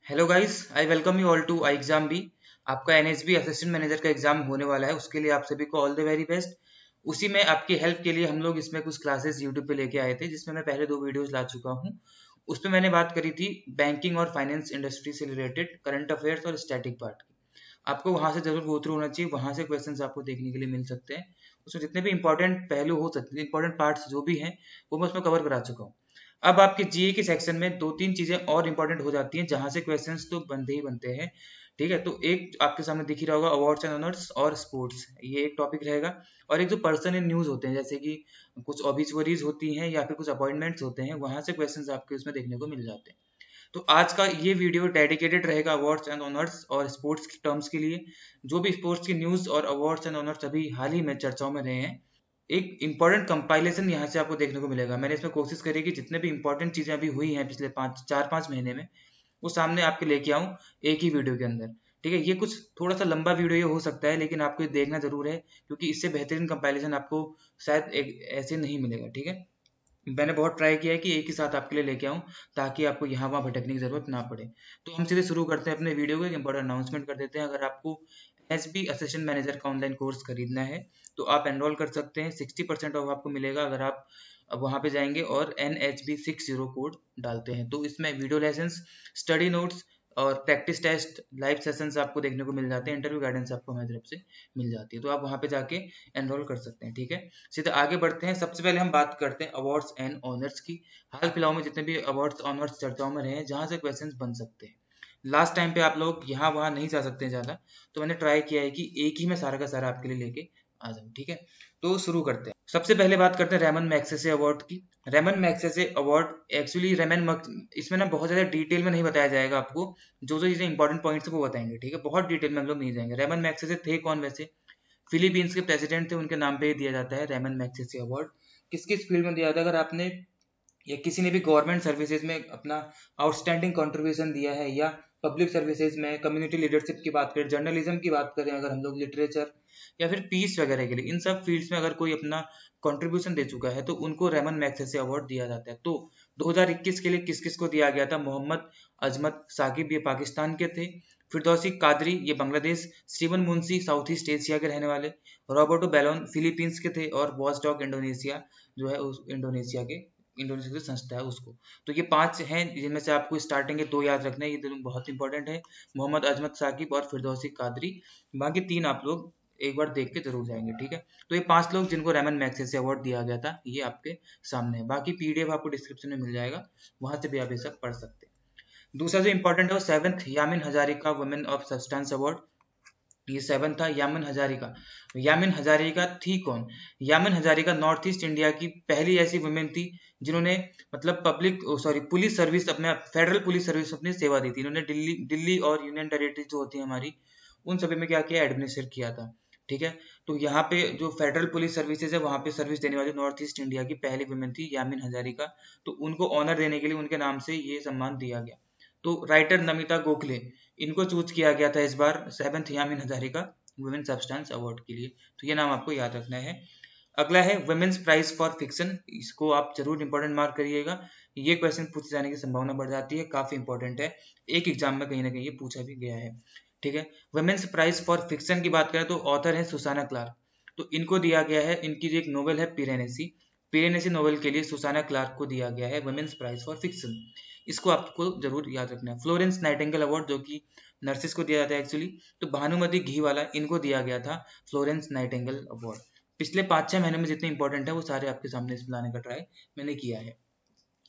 Hello guys, I welcome you all to I exam B. आपका NSB assistant manager का exam होने वाला है, उसके लिए आप सभी को ऑल द वेरी बेस्ट। उसी में आपकी हेल्प के लिए हम लोग इसमें कुछ क्लासेस यूट्यूब पे लेके आए थे, जिसमें मैं पहले 2 वीडियोस ला चुका हूँ। उसमें मैंने बात करी थी बैंकिंग और फाइनेंस इंडस्ट्री से रिलेटेड करंट अफेयर्स और स्टैटिक पार्ट की। आपको वहां से जरूर गो थ्रू होना चाहिए, वहां से क्वेश्चंस आपको देखने के लिए मिल सकते हैं। उसमें जितने भी इंपॉर्टेंट पहलू हो सकते हैं, इंपॉर्टेंट पार्ट्स जो भी हैं, वो मैं उसमें कवर करा चुका हूँ। अब आपके जीए के सेक्शन में 2-3 चीजें और इंपॉर्टेंट हो जाती हैं, जहां से क्वेश्चंस तो बनते ही बनते हैं। ठीक है, तो एक आपके सामने दिख ही रहा होगा, अवार्ड्स एंड ऑनर्स और स्पोर्ट्स, ये एक टॉपिक रहेगा। और एक जो पर्सन इन न्यूज होते हैं, जैसे कि कुछ ऑबिचुअरीज होती हैं या फिर कुछ अपॉइंटमेंट्स होते हैं, वहां से क्वेश्चंस आपके उसमें देखने को मिल जाते हैं। तो आज का ये वीडियो डेडिकेटेड रहेगा अवार्ड्स एंड ऑनर्स और स्पोर्ट्स की टर्म्स के लिए। जो भी स्पोर्ट्स की न्यूज और अवार्ड्स एंड ऑनर्स अभी हाल ही में चर्चाओं में रहे हैं, एक इंपॉर्टेंट कंपाइलेशन यहाँ से आपको देखने को मिलेगा। मैंने इसमें कोशिश करी कि जितने भी इंपॉर्टेंट चीजें अभी हुई हैं पिछले 4-5 महीने में, वो सामने आपके लेके आऊं एक ही वीडियो के अंदर। ठीक है, ये कुछ थोड़ा सा लंबा वीडियो ये हो सकता है, लेकिन आपको ये देखना जरूर है, क्योंकि इससे बेहतरीन कंपाइलेशन आपको शायद एक ऐसे नहीं मिलेगा। ठीक है, मैंने बहुत ट्राई किया है कि एक ही साथ आपके लिए लेके आऊं, ताकि आपको यहाँ वहाँ भटकने की जरूरत ना पड़े। तो हम सीधे शुरू करते हैं अपने वीडियो को। एक इंपॉर्टेंट अनाउंसमेंट कर देते हैं। अगर आपको एसबी असिस्टेंट मैनेजर का ऑनलाइन कोर्स खरीदना है, तो आप एनरोल कर सकते हैं। 60% ऑफ आपको मिलेगा अगर आप वहां पे जाएंगे और NHB60 कोड डालते हैं। तो इसमें वीडियो लेसन्स, स्टडी नोट्स और प्रैक्टिस टेस्ट, लाइव सेशंस आपको देखने को मिल जाते हैं। इंटरव्यू गाइडेंस आपको हमारी तरफ से मिल जाती है, तो आप वहां पे जाके एनरोल कर सकते हैं। ठीक है, सीधे आगे बढ़ते हैं। सबसे पहले हम बात करते हैं अवार्ड्स एंड ऑनर्स की। हाल फिलहाल में जितने भी अवार्ड्स ऑनर्स चर्चाओं में रहे हैं, जहां से क्वेश्चंस बन सकते हैं। लास्ट टाइम पे आप लोग यहाँ वहां नहीं जा सकते हैं ज्यादा, तो मैंने ट्राई किया है कि एक ही में सारा का सारा आपके लिए लेके आ जाऊं। ठीक है, तो शुरू करते हैं। सबसे पहले बात करते हैं रेमन मैग्सेसे अवार्ड की। रेमन मैग्सेसे अवार्ड एक्चुअली इसमें ना बहुत ज्यादा डिटेल में नहीं बताया जाएगा आपको। जो जो चीजें इंपॉर्टेंट पॉइंट्स है वो बताएंगे। ठीक है, बहुत डिटेल में हम लोग नहीं जाएंगे। रेमन मैग्सेसे थे कौन वैसे? फिलीपींस के प्रेसिडेंट थे, उनके नाम पे दिया जाता है रेमन मैग्सेसे अवार्ड। किस किस फील्ड में दिया जाता है? अगर आपने या किसी ने भी गवर्नमेंट सर्विसेज में अपना आउटस्टैंडिंग कंट्रीब्यूशन दिया है, या पब्लिक सर्विसेज में कम्युनिटी लीडरशिप की बात करें, जर्नलिज्म की बात करें, अगर हम लोग लिटरेचर या फिर पीस वगैरह के लिए, इन सब फील्ड्स में अगर कोई अपना कंट्रीब्यूशन दे चुका है, तो उनको रेमन मैग्सेसे अवार्ड दिया जाता है। तो 2021 के लिए किस किस को दिया गया था? मोहम्मद अजमत साकिब, ये पाकिस्तान के थे। फिरदौसी कादरी, ये Bangladesh. Steven Munshi, south east Asia के रहने वाले। रॉबर्टो बेलोन, फिलीपींस के थे। और वॉचडॉग इंडोनेशिया, जो है उस इंडोनेशिया की संस्था है उसको। तो ये 5 हैं, जिनमें से आपको स्टार्टिंग के 2 याद रखने हैं, ये दोनों बहुत इंपॉर्टेंट है, मोहम्मद अजमत साकिब और फिरदौसी कादरी। बाकी 3 आप लोग एक बार देख के जरूर जाएंगे। ठीक है, तो ये 5 लोग जिनको रेमन मैग्सेसे अवार्ड दिया गया था, ये आपके सामने है। बाकी पीडीएफ आपको डिस्क्रिप्शन में मिल जाएगा, वहां से भी आप ये सब पढ़ सकते हैं। दूसरा जो इंपॉर्टेंट है वो 7th Yamin Hazarika women of substance award. ये 7 था, यामिन हजारिका। यामिन हजारिका थी कौन? Yamin Hazarika north east India की पहली ऐसी वुमेन थी जिन्होंने मतलब पुलिस सर्विस, अपने फेडरल पुलिस सर्विस अपनी सेवा दी थी। इन्होंने दिल्ली और यूनियन टेरिटरी जो होती है हमारी, उन सभी में क्या किया? एडमिनिस्ट्रेट किया था। ठीक है, तो यहाँ पे जो फेडरल पुलिस सर्विसेज है, वहां पे सर्विस देने वाली नॉर्थ ईस्ट इंडिया की पहली वुमेन थी यामिन हजारिका। तो उनको ऑनर देने के लिए उनके नाम से ये सम्मान दिया गया। तो राइटर नमिता गोखले, इनको चूज किया गया था इस बार 7th Yamin Hazarika women substance award के लिए। तो ये नाम आपको याद रखना है। अगला है वुमेन्स प्राइज फॉर फिक्शन। इसको आप जरूर इंपॉर्टेंट मार्क करिएगा, ये क्वेश्चन पूछे जाने की संभावना बढ़ जाती है, काफी इंपॉर्टेंट है। एक एग्जाम में कहीं ना कहीं ये पूछा भी गया है। ठीक है, वुमेन्स प्राइज फॉर फिक्शन की बात करें तो ऑथर है सुसाना क्लार्क। तो इनको दिया गया है, इनकी जो एक नोवेल है पिरेनेसी, पिरेनेसी नोवेल के लिए सुसाना क्लार्क को दिया गया है वुमेन्स प्राइज फॉर फिक्शन। इसको आपको जरूर याद रखना है। फ्लोरेंस नाइटिंगेल अवार्ड, जो कि नर्सिस को दिया जाता है एक्चुअली, तो भानुमति घीवाला, इनको दिया गया था फ्लोरेंस नाइटिंगेल अवार्ड। पिछले 5-6 महीने में जितने इंपॉर्टेंट है वो सारे आपके सामने लाने का ट्राई मैंने किया है।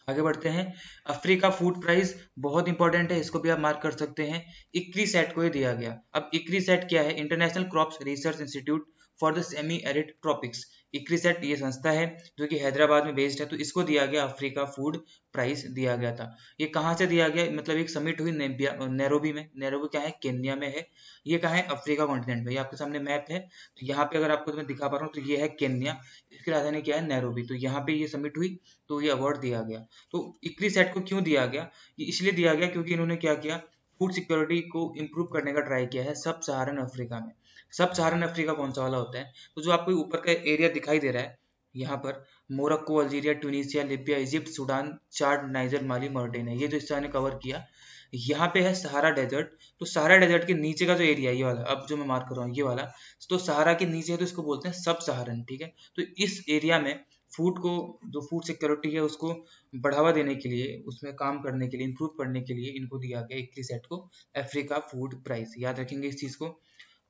आगे बढ़ते हैं। अफ्रीका फूड प्राइज बहुत इंपॉर्टेंट है, इसको भी आप मार्क कर सकते हैं। इक्रीसैट को ये दिया गया। अब इक्रीसैट क्या है? International crops research institute for the semi arid tropics. ICRISAT ये संस्था है जो कि हैदराबाद में बेस्ड है, तो इसको दिया गया अफ्रीका फूड प्राइज दिया गया था। ये कहाँ से दिया गया? मतलब एक समिट हुई नैरोबी में। नैरोबी क्या है? केन्या में है। ये कहाँ है? अफ्रीका कॉन्टिनेंट में। ये आपके सामने मैप है, तो यहाँ पे अगर आपको मैं दिखा पा रहा हूँ, तो ये है केन्या, इसकी राजधानी क्या है? नैरोबी। तो यहाँ पे ये समिट हुई, तो ये अवार्ड दिया गया। तो इक्रीसैट को क्यों दिया गया? ये इसलिए दिया गया क्योंकि इन्होंने क्या किया? फूड सिक्योरिटी को इम्प्रूव करने का ट्राई किया है सब सहारन अफ्रीका में। सब सहारन अफ्रीका कौन सा वाला होता है? तो जो आपको ऊपर का एरिया दिखाई दे रहा है यहाँ पर, Morocco, Algeria, Tunisia, Libya, Egypt, Sudan, Chad, Niger, Mali, Mauritania, ये जो हिस्सा ने कवर किया, यहाँ पे है सहारा डेजर्ट। तो सहारा डेजर्ट के नीचे का जो एरिया है ये वाला, अब जो मैं मार्क कर रहा हूँ ये वाला, तो सहारा के नीचे है तो इसको बोलते हैं सब सहारन, ठीक है। तो इस एरिया में फूड को, जो फूड सिक्योरिटी है उसको बढ़ावा देने के लिए, उसमें काम करने के लिए, इंप्रूव करने के लिए इनको दिया गया 21 सेट को अफ्रीका फूड प्राइज। याद रखेंगे इस चीज को।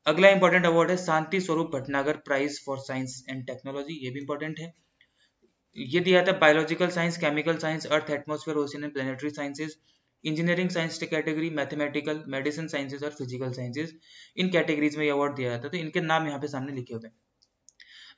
अगला इंपॉर्टेंट अवार्ड है Shanti Swarup Bhatnagar prize for science and technology, ये भी इंपॉर्टेंट है। ये दिया था biological science, chemical science, earth atmosphere ocean and planetary sciences, engineering science category, mathematical, medicine sciences और फिजिकल साइंसेज, इन कैटेगरीज में ये अवार्ड दिया जाता है। तो इनके नाम यहाँ पे सामने लिखे होते हैं।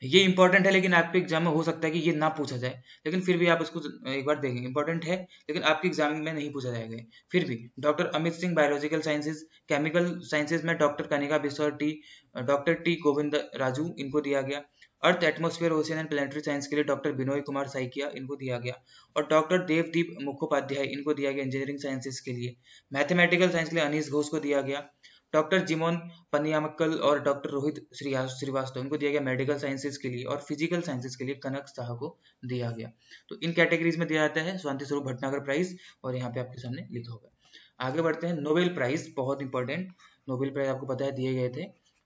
ये इंपॉर्टेंट है, लेकिन आपके एग्जाम में हो सकता है कि ये ना पूछा जाए, लेकिन फिर भी आप इसको एक बार देखेंगे। इंपॉर्टेंट है लेकिन आपके एग्जाम में नहीं पूछा जाएगा फिर भी। Doctor Amit Singh biological sciences, chemical sciences में doctor Kanika Biswa T, doctor T Govind Raju, इनको दिया गया। Earth atmosphere ocean and planetary science के लिए डॉक्टर बिनोय कुमार साइकिया, इनको दिया गया। और डॉक्टर देवदीप मुखोपाध्याय, इनको दिया गया इंजीनियरिंग साइंसेज के लिए। मैथमेटिकल साइंस के लिए अनीस घोष को दिया गया। डॉक्टर जिमोन पनियामक्कल और डॉक्टर रोहित श्रीवास्तव, इनको दिया गया मेडिकल साइंसेज के लिए। और फिजिकल साइंसेज के लिए कनक साह को दिया गया। तो इन कैटेगरीज में दिया जाता है शांति स्वरूप भटनागर प्राइज, और यहाँ पे आपके सामने लिखा होगा। आगे बढ़ते हैं। नोबेल प्राइज, बहुत इंपॉर्टेंट। नोबेल प्राइज आपको पता है दिए गए थे,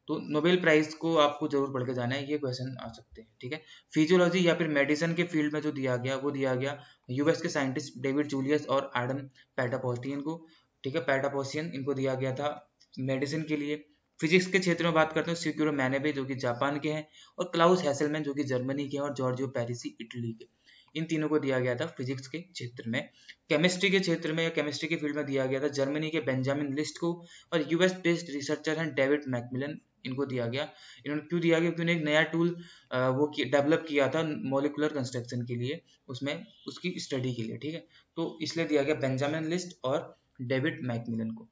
तो नोबेल प्राइज को आपको जरूर पढ़ के जाना है, ये क्वेश्चन आ सकते हैं, ठीक है। फिजियोलॉजी या फिर मेडिसिन के फील्ड में जो दिया गया वो दिया गया यूएस के साइंटिस्ट डेविड जूलियस और एडम पैटापोस्टियन को, ठीक है, पैटापोसियन, इनको दिया गया था मेडिसिन के लिए। फिजिक्स के क्षेत्र में बात करते हैं सिक्यूरो मैनेबे जो कि जापान के हैं, और क्लाउस हैसेलमैन जो कि जर्मनी के हैं, और जॉर्जियो पेरिसी इटली के। इन तीनों को दिया गया था फिजिक्स के क्षेत्र में। केमिस्ट्री के क्षेत्र में या केमिस्ट्री के फील्ड में दिया गया था जर्मनी के बेंजामिन लिस्ट को, और यूएस बेस्ड रिसर्चर हैं डेविड मैकमिलन, इनको दिया गया। इन्होंने क्यों दिया गया? क्योंकि उन्होंने एक नया टूल वो डेवलप किया था मॉलिकुलर कंस्ट्रक्शन के लिए, उसमें उसकी स्टडी के लिए, ठीक है। तो इसलिए दिया गया बेंजामिन लिस्ट और डेविड मैकमिलन को।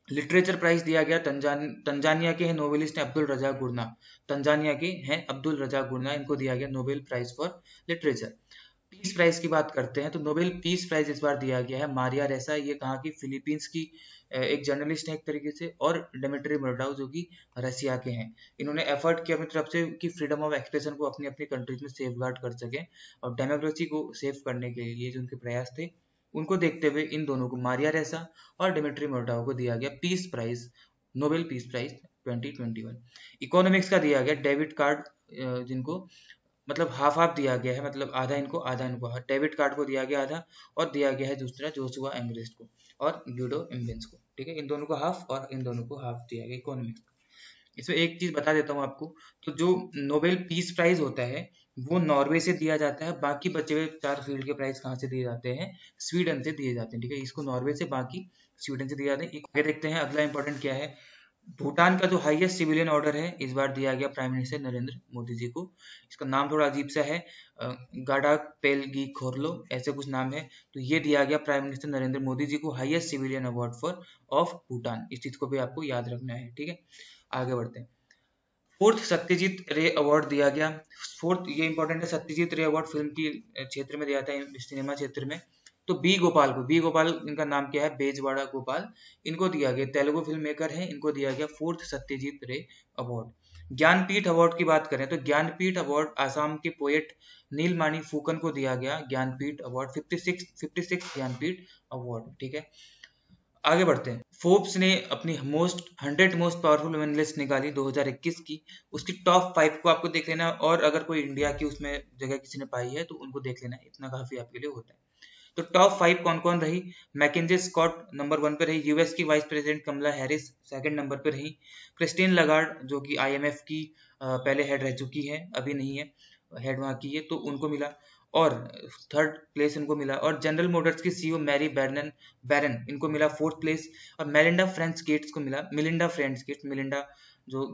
लिटरेचर प्राइज दिया गया तंजानिया के हैं नोवेलिस्ट हैं अब्दुल रजाक गुरना, तंजानिया के हैं अब्दुल रजाक गुरना, इनको दिया गया Nobel prize for literature. Peace prize की बात करते हैं तो नोबेल पीस प्राइज इस बार दिया गया है मारिया रेसा, ये कहाँ की, फिलीपींस की एक जर्नलिस्ट है एक तरीके से, और डिमिट्री मुर्डाउ जो कि रसिया के हैं। इन्होंने एफर्ट किया अपनी तरफ से कि फ्रीडम ऑफ एक्सप्रेशन को अपनी अपनी कंट्रीज में सेफ गार्ड कर सके, और डेमोक्रेसी को सेफ करने के लिए जो उनके प्रयास थे उनको देखते हुए इन दोनों को, मारिया रेसा और डिमिट्री मुर्डाउ को, दिया गया peace prize, Nobel peace prize 2021। Economics का दिया गया डेविड कार्ड, जिनको मतलब हाफ हाफ दिया गया है, मतलब आधा इनको डेविड कार्ड को दिया गया आधा, और दिया गया है दूसरा जोशुआ एंग्रेस्ट को और ग्यूडो एम्बिन्स को, ठीक है। इन दोनों को हाफ और इन दोनों को हाफ दिया गया इकोनॉमिक्स। इसमें एक चीज बता देता हूँ आपको, तो जो नोबेल पीस प्राइज होता है वो नॉर्वे से दिया जाता है, बाकी बचे हुए 4 फील्ड के प्राइज कहाँ से दिए जाते हैं? स्वीडन से दिए जाते हैं, ठीक है। इसको नॉर्वे से, बाकी स्वीडन से दिए जाते हैं। आगे देखते हैं अगला इंपॉर्टेंट क्या है। भूटान का जो हाईएस्ट सिविलियन ऑर्डर है इस बार दिया गया प्राइम मिनिस्टर नरेंद्र मोदी जी को। इसका नाम थोड़ा अजीब सा है, गाडाक पेलगी खोरलो ऐसे कुछ नाम है। तो ये दिया गया प्राइम मिनिस्टर नरेंद्र मोदी जी को highest civilian award for of Bhutan. इस चीज को भी आपको याद रखना है, ठीक है। आगे बढ़ते हैं। फोर्थ सत्यजीत रे अवार्ड दिया गया। फोर्थ ये इंपॉर्टेंट है, सत्यजीत रे अवार्ड फिल्म की क्षेत्र में दिया जाता है, सिनेमा क्षेत्र में। तो बी गोपाल, इनका नाम क्या है? बेजवाड़ा गोपाल, इनको दिया गया, तेलुगु फिल्म मेकर है, इनको दिया गया फोर्थ सत्यजीत रे अवार्ड। ज्ञानपीठ अवार्ड की बात करें तो ज्ञानपीठ अवार्ड आसाम के पोएट नीलमणि फुकन को दिया गया ज्ञानपीठ अवार्ड, 56 ज्ञानपीठ अवार्ड, ठीक है। आगे बढ़ते हैं। फोर्ब्स ने अपनी 100 मोस्ट पावरफुल वुमेन लिस्ट निकाली 2021 की, उसकी टॉप 5 को आपको देख लेना, और अगर कोई इंडिया की उसमें जगह किसी ने पाई है तो उनको देख लेना, इतना काफी आपके लिए होता है। तो टॉप 5 कौन कौन रही? मैकेंजी स्कॉट नंबर 1 पे रही, यूएस की vice president Kamala Harris second number पे रही, क्रिस्टीन लगार्ड जो कि आईएमएफ की पहले हेड रह चुकी है, अभी नहीं है हेड वहां की है, तो उनको मिला, और थर्ड प्लेस इनको मिला। और जनरल मोटर्स की सीईओ मैरी बैरन इनको मिला फोर्थ प्लेस, और मेलिंडा फ्रेंच गेट्स को मिला, मिलिंडा जो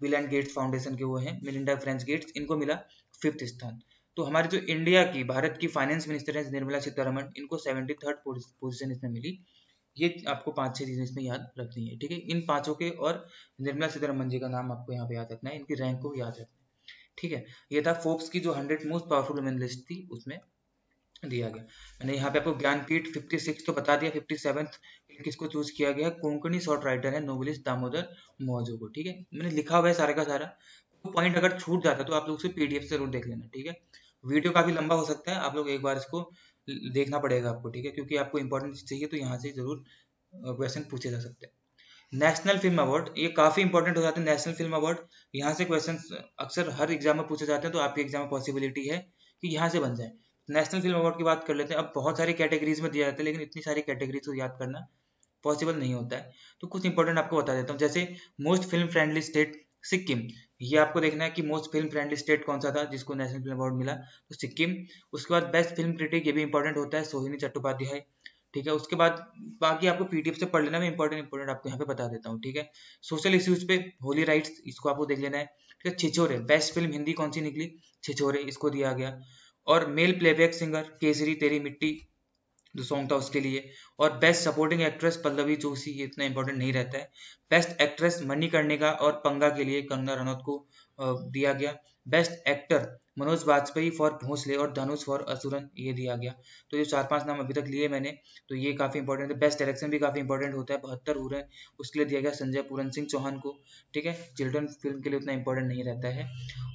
बिल एंड गेट्स फाउंडेशन के वो हैं, मिलिंडा फ्रेंच गेट्स, इनको मिला 5th स्थान। तो हमारे जो इंडिया की, भारत की फाइनेंस मिनिस्टर है निर्मला सीतारमण, इनको 73rd पोजीशन इसमें मिली। ये आपको 5-6 चीजें इसमें याद रखनी है, ठीक है। इन पांचों के और निर्मला सीतारमण जी का नाम आपको यहाँ पे याद रखना है, इनकी रैंक को याद रखना है, ठीक है। ये था फोर्ब्स की जो 100 मोस्ट पावरफुल वुमेन लिस्ट थी, उसमें दिया गया। मैंने यहाँ पे आपको ज्ञानपीठ 56 तो बता दिया, 57th किसको चूज किया गया? कोंकणी शॉर्ट राइटर है नोवेलिस्ट दामोदर मौजो को, ठीक है। मैंने लिखा हुआ है सारे का सारा, पॉइंट अगर छूट जाता है तो आप लोग उसे पीडीएफ जरूर देख लेना, ठीक है। वीडियो काफी लंबा हो सकता है, आप लोग एक बार इसको देखना पड़ेगा आपको, ठीक है, क्योंकि आपको इंपॉर्टेंट चाहिए तो यहाँ से जरूर क्वेश्चन पूछे जा सकते हैं। नेशनल फिल्म अवार्ड, ये काफ़ी इंपॉर्टेंट हो जाते हैं। नेशनल फिल्म अवार्ड, यहाँ से क्वेश्चन अक्सर हर एग्जाम में पूछे जाते हैं, तो आपके एग्जाम में पॉसिबिलिटी है कि यहाँ से बन जाए। नेशनल फिल्म अवार्ड की बात कर लेते हैं। अब बहुत सारी कैटेगरीज में दिया जाता है, लेकिन इतनी सारी कैटेगरीज को याद करना पॉसिबल नहीं होता है, तो कुछ इंपॉर्टेंट आपको बता देता हूँ। जैसे most film friendly state Sikkim, ये आपको देखना है कि मोस्ट फिल्म फ्रेंडली स्टेट कौन सा था जिसको नेशनल फिल्म अवार्ड मिला, तो सिक्किम। उसके बाद बेस्ट फिल्म क्रिटिक, ये भी इंपॉर्टेंट होता है, सोहिनी चट्टोपाध्याय। ठीक है, उसके बाद बाकी आपको पीडीएफ से पढ़ लेना, मैं इंपॉर्टेंट आपको यहाँ पे बता देता हूँ। ठीक है, सोशल इश्यूज पे होली राइट्स, इसको आपको देख लेना है। ठीक है, छिछोरे, बेस्ट फिल्म हिंदी कौन सी निकली, छिछोरे, इसको दिया गया। और मेल प्लेबैक सिंगर, केसरी तेरी मिट्टी जो सॉन्ग था उसके लिए। और best supporting actress Pallavi Joshi, ये इतना इंपॉर्टेंट नहीं रहता है। बेस्ट एक्ट्रेस मणिकर्णिका और पंगा के लिए कंगना रनौत को दिया गया। Best actor Manoj Bajpayee for Bhosle और धनुष फॉर असुरन, ये दिया गया। तो ये 4-5 नाम अभी तक लिए मैंने, तो ये काफी इंपॉर्टेंट है। बेस्ट डायरेक्शन भी काफी इंपॉर्टेंट होता है, 72 हो रहे हैं, उसके लिए दिया गया संजय पूरन सिंह चौहान को। ठीक है, चिल्ड्रन फिल्म के लिए उतना इंपॉर्टेंट नहीं रहता है।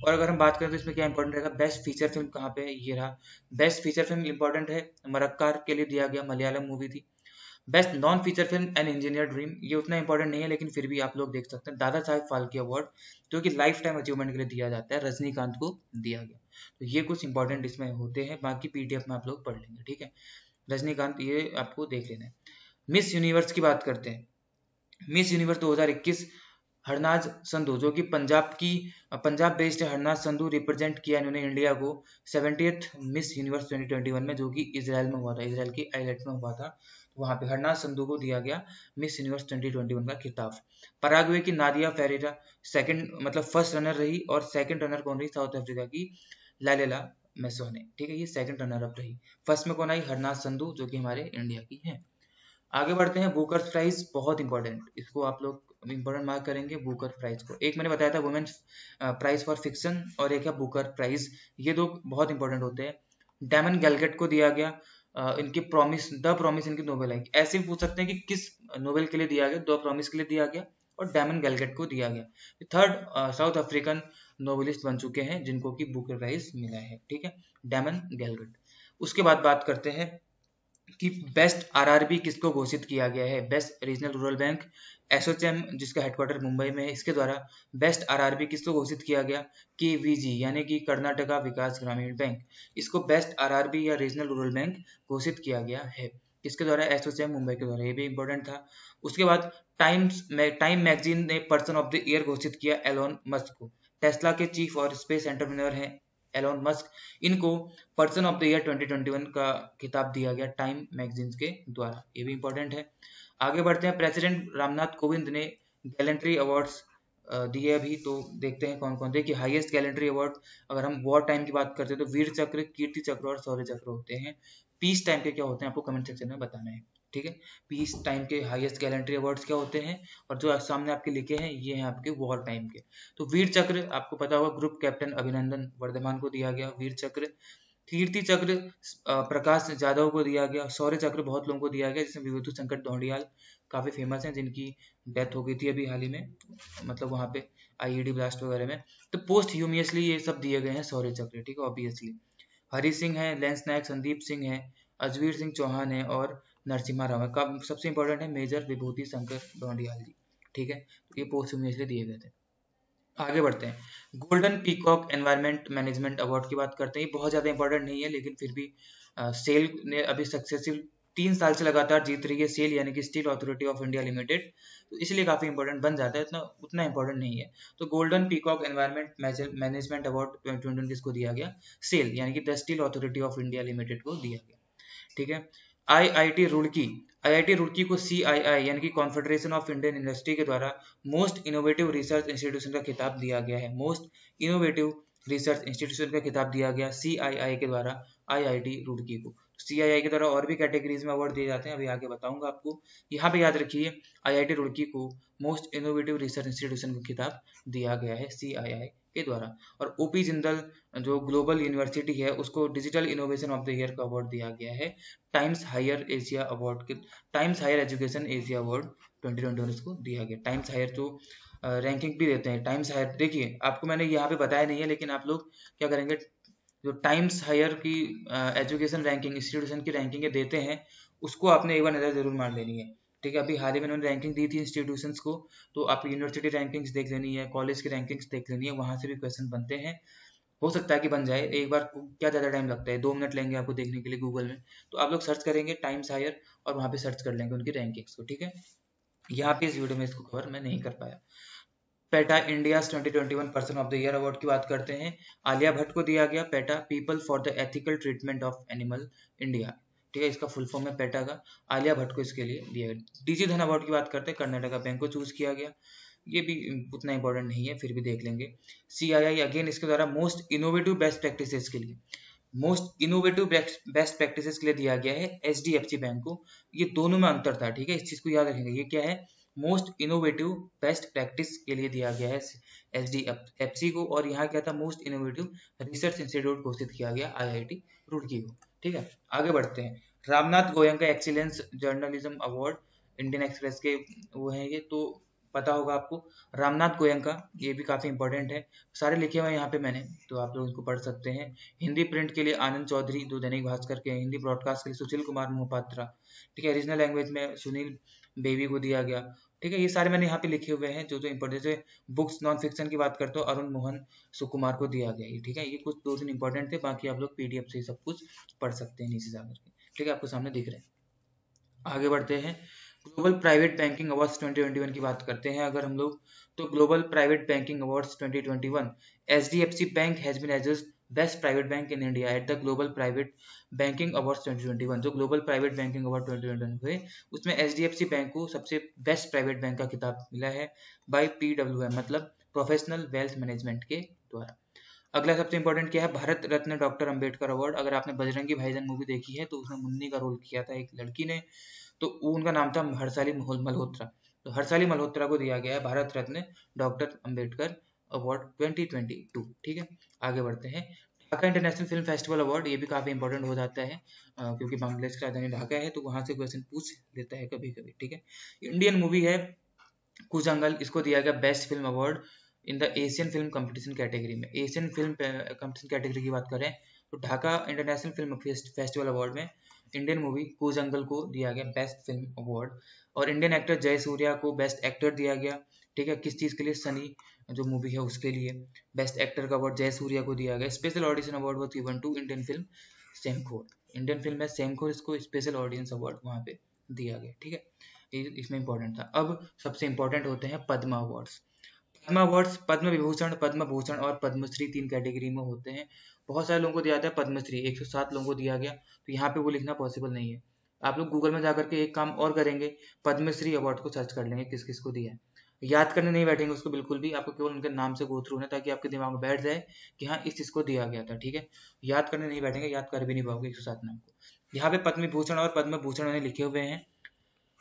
और अगर हम बात करें तो इसमें क्या इंपॉर्टेंट रहेगा, बेस्ट फीचर फिल्म कहाँ पे है, ये रहा। बेस्ट फीचर फिल्म इंपॉर्टेंट है, मरक्कार के लिए दिया गया, मलयालम मूवी थी। Best non feature film an engineer dream, ये उतना इंपॉर्टेंट नहीं है, लेकिन फिर भी आप लोग देख सकते हैं। दादा साहेब फाल्के अवार्ड, जो कि लाइफ टाइम अचीवमेंट के लिए दिया जाता है, रजनीकांत को दिया गया। तो ये कुछ इंपॉर्टेंट इसमें होते हैं, बाकी पीडीएफ में आप लोग पढ़ लेंगे। ठीक है, रजनीकांत ये आपको देख लेना है। मिस यूनिवर्स की बात करते हैं। मिस यूनिवर्स 2021 हरनाज संधू, जो कि पंजाब बेस्ड है, हरनाज संधू रिप्रेजेंट किया इन्होंने इंडिया को 70th मिस यूनिवर्स 2021 में, जो कि इजराइल में हुआ था, इजराइल की आइलेट में हुआ था। वहां पे हरनाज संधू को दिया गया मिस यूनिवर्स 2021 का खिताब। पराग्वे की नादिया फेरेरा सेकंड, मतलब फर्स्ट रनर रही, और सेकंड रनर कौन रही, साउथ अफ्रीका की लालेला मेसोने। ठीक है, ये सेकंड रनर अप रही। फर्स्ट में कौन आई, हरनाज संधू, जो कि हमारे इंडिया की है। आगे बढ़ते हैं, बुकर प्राइज बहुत इंपॉर्टेंट, इसको आप लोग इंपॉर्टेंट मार्क करेंगे। बुकर प्राइज को, एक मैंने बताया था वुमेन्स प्राइज फॉर फिक्शन, और एक है बुकर प्राइज, ये दो बहुत इंपॉर्टेंट होते हैं। डैमन गैलगेट को दिया गया इनकी द प्रॉमिस इनकी नोवेल है। ऐसे भी पूछ सकते हैं कि किस नोवेल के लिए दिया गया, द प्रॉमिस के लिए दिया गया, और डैमन गैलगेट को दिया गया। थर्ड साउथ अफ्रीकन नोवेलिस्ट बन चुके हैं जिनको कि बुकर प्राइज मिला है। ठीक है, डैमन गैलगेट। उसके बाद बात करते हैं कि बेस्ट आरआरबी किसको घोषित किया गया है। Best regional rural bank, ASSOCHAM जिसका हेडक्वार्टर मुंबई में है, इसके द्वारा बेस्ट आरआरबी किसको घोषित किया गया, केवीजी यानी कि कर्नाटका विकास ग्रामीण बैंक, इसको बेस्ट आरआरबी या रीजनल रूरल बैंक घोषित किया गया है। किसके द्वारा, एसोचैम मुंबई के द्वारा, ये भी इंपॉर्टेंट था। उसके बाद टाइम मैगजीन ने पर्सन ऑफ द ईयर घोषित किया एलोन मस्क को। टेस्ला के चीफ और स्पेस एंटरप्रेन्योर हैं एलोन मस्क, इनको पर्सन ऑफ द ईयर 2021 का खिताब दिया गया टाइम मैगजीन के द्वारा, ये भी इंपॉर्टेंट है। आगे बढ़ते हैं, प्रेसिडेंट रामनाथ कोविंद ने गैलेंट्री अवार्ड्स दिए अभी, तो देखते हैं कौन कौन। देखिए, हाईएस्ट गैलेंट्री अवार्ड अगर हम वॉर टाइम की बात करते हैं तो वीर चक्र, कीर्ति चक्र और शौर्य चक्र होते हैं। पीस टाइम के क्या होते हैं आपको कमेंट सेक्शन में बताना है। ठीक है, पीस टाइम के हाईएस्ट गैलेंट्री अवार्ड्स क्या होते हैं, और जो सामने आपके लिखे हैं ये हैं आपके वॉर टाइम के। तो वीर चक्र आपको पता होगा, ग्रुप कैप्टन अभिनंदन वर्धमान को दिया गया वीर चक्र। कीर्ति चक्र प्रकाश जाधव को दिया गया। शौर्य चक्र बहुत लोगों को दिया गया, जिसमें विभूति शंकर ढोंडियाल काफी फेमस हैं, जिनकी डेथ हो गई थी अभी हाल ही में, मतलब वहां पे आईईडी ब्लास्ट वगैरह में। तो पोस्ट ह्यूमियसली ये सब दिए गए हैं शौर्य चक्र। ठीक है, ऑब्वियसली हरि सिंह है, लेंस नायक संदीप सिंह है, अजवीर सिंह चौहान है, और नरसिम्हा राव है। सबसे इंपॉर्टेंट है मेजर विभूति शंकर ढोंडियाल जी। ठीक है, तो ये पोस्ट ह्यूमियसली दिए गए थे। आगे बढ़ते हैं, golden peacock environment management award की बात करते हैं। ये बहुत ज़्यादा इंपॉर्टेंट नहीं है, लेकिन फिर भी सेल ने अभी सक्सेसिव 3 साल से लगातार जीत रही है सेल, यानी कि steel authority of India limited, तो इसलिए काफ़ी इंपॉर्टेंट बन जाता है, उतना इंपॉर्टेंट नहीं है। तो golden peacock environment management award 2021 किसको दिया गया, सेल यानी कि the steel authority of India limited को दिया गया। ठीक है, आईआईटी रुड़की को CII यानी कि कॉन्फेडरेशन ऑफ इंडियन इंडस्ट्री के द्वारा मोस्ट इनोवेटिव रिसर्च इंस्टीट्यूशन का खिताब दिया गया है। मोस्ट इनोवेटिव रिसर्च इंस्टीट्यूशन का खिताब दिया गया CII के द्वारा IIT रुड़की को। CII के द्वारा और भी कैटेगरीज में अवार्ड दिए जाते हैं, अभी आगे बताऊंगा आपको। यहाँ पे याद रखिए, IIT रुड़की को मोस्ट इनोवेटिव रिसर्च इंस्टीट्यूशन का खिताब दिया गया है CII के द्वारा। और OP जिंदल जो ग्लोबल यूनिवर्सिटी है, उसको digital innovation of the year का अवार्ड दिया गया है टाइम्स हायर एशिया अवार्ड के, Times Higher Education Asia award 2021 को दिया गया। टाइम्स हायर जो रैंकिंग भी देते हैं, टाइम्स हायर, देखिए आपको मैंने यहाँ पे बताया नहीं है, लेकिन आप लोग क्या करेंगे, जो टाइम्स हायर की एजुकेशन रैंकिंग इंस्टीट्यूशन की रैंकिंग देते हैं, उसको आपने एक बार नज़र जरूर मार लेनी है। ठीक है, अभी हाल ही में उन्होंने रैंकिंग दी थी इंस्टीट्यूशंस को, तो आप यूनिवर्सिटी रैंकिंग्स देख लेनी है, कॉलेज की रैंकिंग्स देख लेनी है, वहां से भी क्वेश्चन बनते हैं। हो सकता है कि बन जाए एक बार, क्या ज़्यादा टाइम लगता है, 2 मिनट लेंगे आपको देखने के लिए गूगल में। तो आप लोग सर्च करेंगे टाइम्स हायर और वहाँ पे सर्च कर लेंगे उनकी रैंकिंग्स को। ठीक है, यहाँ पे इस वीडियो में इसको कवर मैं नहीं कर पाया। PETA India 2021 person of the year award की बात करते हैं। आलिया भट्ट को दिया गया PETA people for the ethical treatment of animal India. ठीक है, इसका फुल फॉर्म है पेटा का। आलिया भट्ट को इसके लिए दिया गया। डीजी धन अवार्ड की बात करते हैं, कर्नाटका बैंक को चूज किया गया। ये भी उतना इंपॉर्टेंट नहीं है, फिर भी देख लेंगे। CII अगेन इसके द्वारा मोस्ट इनोवेटिव बेस्ट प्रैक्टिसेस के लिए, मोस्ट इनोवेटिव बेस्ट प्रैक्टिसेस के लिए दिया गया है HDFC बैंक को। ये दोनों में अंतर था, ठीक है, इस चीज को याद रखेंगे। ये क्या है, मोस्ट इनोवेटिव बेस्ट प्रैक्टिस के लिए दिया गया है HDFC को, और यहाँ क्या था, मोस्ट इनोवेटिव रिसर्च इंस्टीट्यूट घोषित किया गया IIT रुड़की को। ठीक है, आगे बढ़ते हैं। Ramnath Goenka excellence journalism award Indian express के वो हैं ये, तो पता होगा आपको। रामनाथ गोयंका, ये भी काफी इंपॉर्टेंट है, सारे लिखे हुए हैं यहाँ पे मैंने, तो आप लोग इसको पढ़ सकते हैं। हिंदी प्रिंट के लिए आनंद चौधरी, जो दैनिक भास्कर के, हिंदी ब्रॉडकास्ट के लिए सुशील कुमार मोहपात्रा। ठीक है, रीजनल लैंग्वेज में सुनील बेबी को दिया गया। ठीक है, ये सारे मैंने यहाँ पे लिखे हुए हैं जो इंपॉर्टेंट, जैसे बुक्स नॉन फिक्शन की बात करते हो, अरुण मोहन सुकुमार को दिया गया। ठीक है, ये कुछ 2-3 इंपॉर्टेंट थे, बाकी आप लोग PDF से सब कुछ पढ़ सकते हैं नीचे जाकर के। ठीक है, आपको सामने दिख रहे हैं। आगे बढ़ते हैं। ग्लोबल प्राइवेट बैंकिंग अवार्ड्स 2021 की बात करते हैं अगर हम लोग, तो global private banking awards 2021 HDFC bank has been एजज्ड best private bank in India at the global private banking awards 2021। जो ग्लोबल प्राइवेट बैंकिंग अवार्ड 2021 हुए, उसमें HDFC बैंक को सबसे बेस्ट प्राइवेट बैंक का खिताब मिला है बाय PWM, मतलब प्रोफेशनल वेल्थ मैनेजमेंट के द्वारा। अगला सबसे इंपॉर्टेंट क्या है, भारत रत्न डॉक्टर अंबेडकर अवार्ड। अगर आपने बजरंगी भाईजान मूवी देखी है तो उसमें मुन्नी का रोल किया था एक लड़की ने, तो उनका नाम था हर्षाली मल्होत्रा। तो हर्षाली मल्होत्रा को दिया गया है भारत रत्न डॉक्टर अंबेडकर अवार्ड 2022। ठीक है, आगे बढ़ते हैं। Dhaka international film festival award, ये भी काफी इंपॉर्टेंट हो जाता है क्योंकि बांग्लादेश की राजधानी ढाका है, तो वहां से क्वेश्चन पूछ लेता है कभी कभी। ठीक है, इंडियन मूवी है कुजंगल, इसको दिया गया best film award in the Asian film competition category में। एशियन फिल्म कंपटीशन कैटेगरी की बात करें तो Dhaka international film festival award में इंडियन मूवी कुजंगल को दिया गया बेस्ट फिल्म अवार्ड, और इंडियन एक्टर जय सूर्या को बेस्ट एक्टर दिया गया। ठीक है, किस चीज के लिए, सनी जो मूवी है उसके लिए बेस्ट एक्टर का अवार्ड जय सूर्या को दिया गया। Special audition award was given to Indian film Semkhor. Indian film है सेमखोर, इसको स्पेशल ऑडियंस अवार्ड वहां पे दिया गया। ठीक है, इसमें इंपॉर्टेंट था। अब सबसे इंपॉर्टेंट होते हैं पद्मा अवार्ड्स। पद्मा अवार्ड्स पद्म विभूषण, पद्म भूषण और पद्मश्री 3 कैटेगरी में होते हैं। बहुत सारे लोगों को दिया जाता है पद्मश्री, 107 लोगों को दिया गया, तो यहाँ पे वो लिखना पॉसिबल नहीं है। आप लोग गूगल में जाकर के एक काम और करेंगे, पद्मश्री अवार्ड को सर्च कर लेंगे किस किस को दिया है। याद करने नहीं बैठेंगे उसको बिल्कुल भी, आपको केवल उनके नाम से गो थ्रू है ताकि आपके दिमाग में बैठ जाए कि हाँ इस चीज को दिया गया था। ठीक है, याद करने नहीं बैठेंगे, याद कर भी नहीं पाओगे 107 नाम को। यहाँ पे पद्म विभूषण और पद्म भूषण उन्हें लिखे हुए हैं।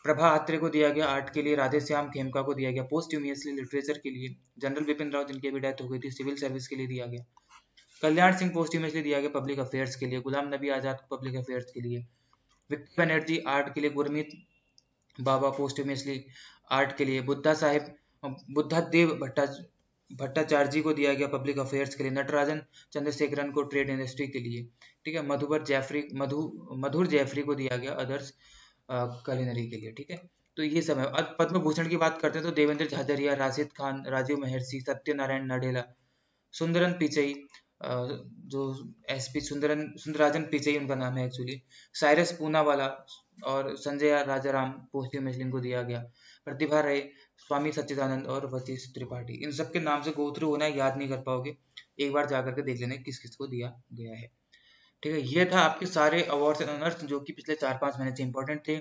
प्रभा अत्रे को दिया गया आर्ट के लिए, राधेश्याम खेमका को दिया गया पोस्टह्यूमसली लिटरेचर के लिए, जनरल बिपिन रावत जिनकी अभी डेथ हो गई थी सिविल सर्विस के लिए दिया गया, कल्याण सिंह पोस्टह्यूमसली दिया गया पब्लिक अफेयर्स के लिए, गुलाम नबी आजाद को पब्लिक अफेयर्स के लिए, विक्टर बनर्जी आर्ट के लिए, गुरमीत बाबा पोस्टह्यूमसली आर्ट के लिए, बुद्धा देव भट्टाचार्य जी को दिया गया पब्लिक अफेयर्स के लिए, नटराजन चंद्रशेखरन को ट्रेड इंडस्ट्री के लिए। ठीक है, मधुर जैफरी को दिया गया अदर्स कलिनरी के लिए। ठीक है, तो ये सब है। अब पद्म भूषण की बात करते हैं तो देवेंद्र झाझरिया, राशिद खान, राजीव महर्षि, सत्यनारायण नडेला, सुंदरन पिचई, जो SP सुंदराजन पिचई उनका नाम है एक्चुअली, साइरस पूनावाला और संजय राजाराम पोस्टह्यूमसली को दिया गया, प्रतिभा राय, स्वामी सच्चिदानंद और वशिष्ठ त्रिपाठी। इन सबके नाम से गो थ्रू होना है, याद नहीं कर पाओगे, एक बार जाकर के देख लेना किस किस को दिया गया है। ठीक है, ये था आपके सारे अवार्ड्स एंड ऑनर्स जो कि पिछले 4-5 महीने से इंपॉर्टेंट थे।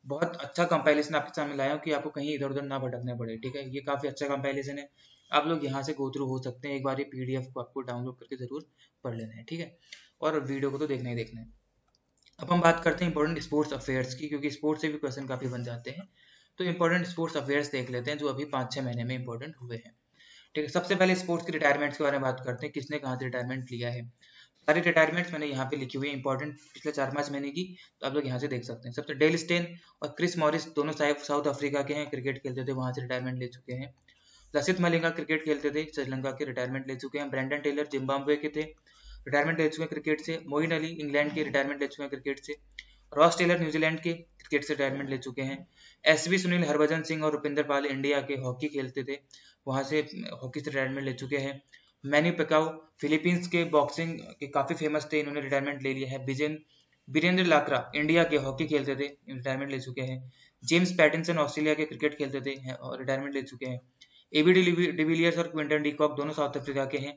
बहुत अच्छा कंपैरिजन आपके सामने लाया हूँ कि आपको कहीं इधर उधर ना भटकना पड़े। ठीक है, ये काफी अच्छा कंपैरिजन है, आप लोग यहाँ से गो थ्रू हो सकते हैं। एक बार ये PDF को आपको डाउनलोड करके जरूर पढ़ लेना है। ठीक है, और वीडियो को तो देखना ही देखना है। अब हम बात करते हैं इंपॉर्टेंट स्पोर्ट्स अफेयर्स की, क्योंकि स्पोर्ट्स से भी क्वेश्चन काफी बन जाते हैं। तो इंपॉर्टेंट स्पोर्ट्स अफेयर्स देख लेते हैं जो अभी 5-6 महीने में इंपॉर्टेंट हुए हैं। ठीक है, सबसे पहले स्पोर्ट्स की रिटायरमेंट्स के बारे में बात करते हैं, किसने कहाँ से रिटायरमेंट लिया है। सारी रिटायरमेंट्स मैंने यहाँ पे लिखी हुई है इंपॉर्टेंट पिछले 4-5 महीने की, तो आप लोग यहाँ से देख सकते हैं। सबसे डेल स्टेन और क्रिस मॉरिस दोनों साउथ अफ्रीका के हैं, क्रिकेट खेलते थे, वहां से रिटायरमेंट ले चुके हैं। लसित मलिंगा क्रिकेट खेलते थे, श्रीलंका के, रिटायरमेंट ले चुके हैं। ब्रेंडन टेलर जिम्बाब्वे के थे, रिटायरमेंट ले चुके हैं क्रिकेट से। मोइन अली इंग्लैंड के, रिटायरमेंट ले चुके हैं क्रिकेट से। रॉस टेलर न्यूजीलैंड के क्रिकेट से रिटायरमेंट ले चुके हैं। एसवी सुनील, हरभजन सिंह और रुपिंदर पाल इंडिया के हॉकी खेलते थे, वहां से हॉकी से रिटायरमेंट ले चुके हैं। मैनी पेकाओ फिलीपींस के बॉक्सिंग के काफी फेमस थे, इन्होंने रिटायरमेंट ले लिया है। बीरेंद्र लाक्रा इंडिया के हॉकी खेलते थे, रिटायरमेंट ले चुके हैं। जेम्स पैटिंसन ऑस्ट्रेलिया के क्रिकेट खेलते थे और रिटायरमेंट ले चुके हैं। एबी डिविलियर्स और क्विंटन डीकॉक दोनों साउथ अफ्रीका के हैं।